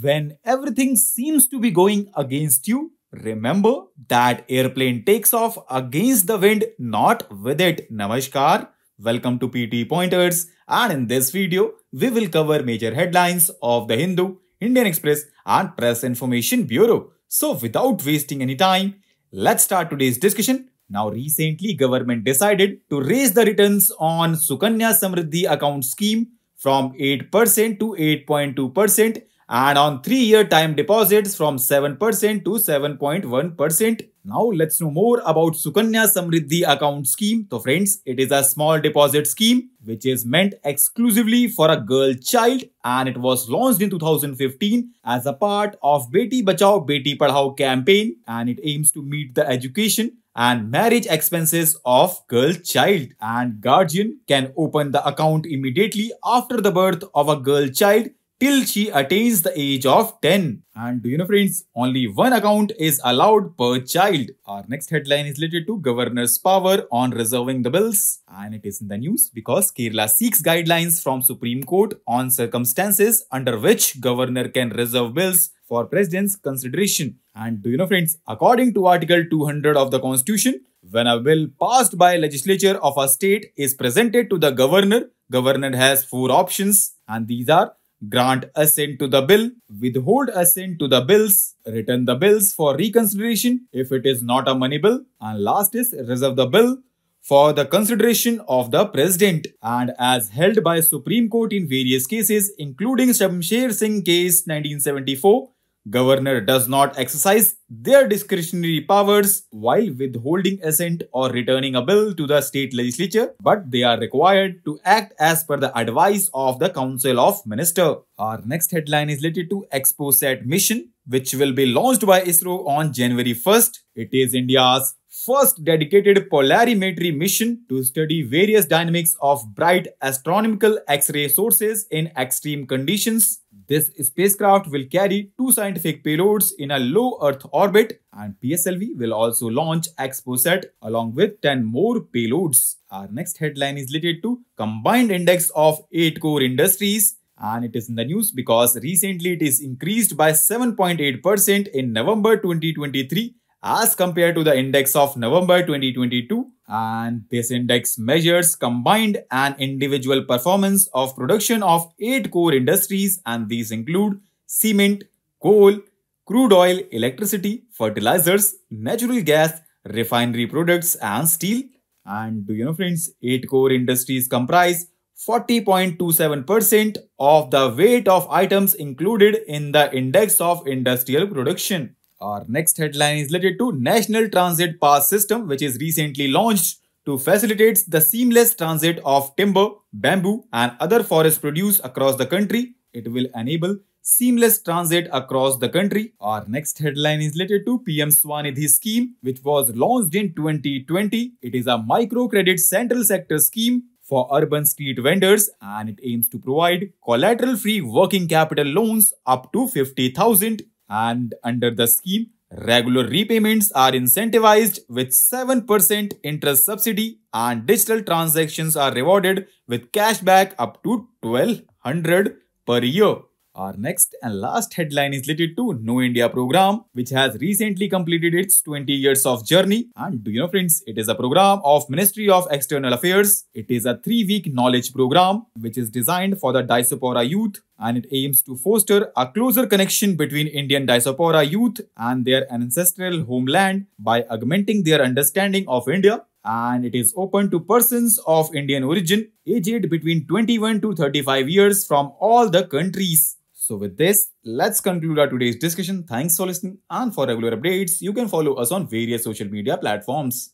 When everything seems to be going against you, remember that airplane takes off against the wind, not with it. Namaskar. Welcome to PT Pointers, and in this video, we will cover major headlines of the Hindu, Indian Express and Press Information Bureau. So without wasting any time, let's start today's discussion. Now recently, government decided to raise the returns on Sukanya Samriddhi account scheme from 8% to 8.2% and on 3-year time deposits from 7% to 7.1%. Now let's know more about Sukanya Samriddhi account scheme. So friends, it is a small deposit scheme which is meant exclusively for a girl child, and it was launched in 2015 as a part of Beti Bachao Beti Padhao campaign, and it aims to meet the education and marriage expenses of girl child, and guardian can open the account immediately after the birth of a girl child till she attains the age of 10. And do you know friends, only one account is allowed per child. Our next headline is related to governor's power on reserving the bills, and it is in the news because Kerala seeks guidelines from Supreme Court on circumstances under which governor can reserve bills for president's consideration. And do you know friends, according to Article 200 of the Constitution, when a bill passed by legislature of a state is presented to the governor has 4 options, and these are: grant assent to the bill, withhold assent to the bills, return the bills for reconsideration if it is not a money bill, and last is reserve the bill for the consideration of the president. And as held by Supreme Court in various cases, including Shamsher Singh case 1974, governor does not exercise their discretionary powers while withholding assent or returning a bill to the state legislature, but they are required to act as per the advice of the Council of Ministers. Our next headline is related to Exposet mission, which will be launched by ISRO on January 1st. It is India's first dedicated polarimetry mission to study various dynamics of bright astronomical X-ray sources in extreme conditions. This spacecraft will carry 2 scientific payloads in a low Earth orbit, and PSLV will also launch Exposet along with 10 more payloads. Our next headline is related to combined index of 8 core industries, and it is in the news because recently it is increased by 7.8% in November 2023 as compared to the index of November 2022, and this index measures combined and individual performance of production of 8 core industries, and these include cement, coal, crude oil, electricity, fertilizers, natural gas, refinery products and steel. And do you know friends, 8 core industries comprise 40.27% of the weight of items included in the index of industrial production. Our next headline is related to National Transit Pass System, which is recently launched to facilitate the seamless transit of timber, bamboo and other forest produce across the country. It will enable seamless transit across the country. Our next headline is related to PMNidi Scheme, which was launched in 2020. It is a microcredit central sector scheme for urban street vendors, and it aims to provide collateral-free working capital loans up to 50,000. And under the scheme, regular repayments are incentivized with 7% interest subsidy, and digital transactions are rewarded with cashback up to 1200 per year. Our next and last headline is related to Know India program, which has recently completed its 20 years of journey. And do you know friends, it is a program of Ministry of External Affairs. It is a 3-week knowledge program which is designed for the diaspora youth, and it aims to foster a closer connection between Indian diaspora youth and their ancestral homeland by augmenting their understanding of India. And it is open to persons of Indian origin aged between 21 to 35 years from all the countries. So with this, let's conclude our today's discussion. Thanks for listening, and for regular updates, you can follow us on various social media platforms.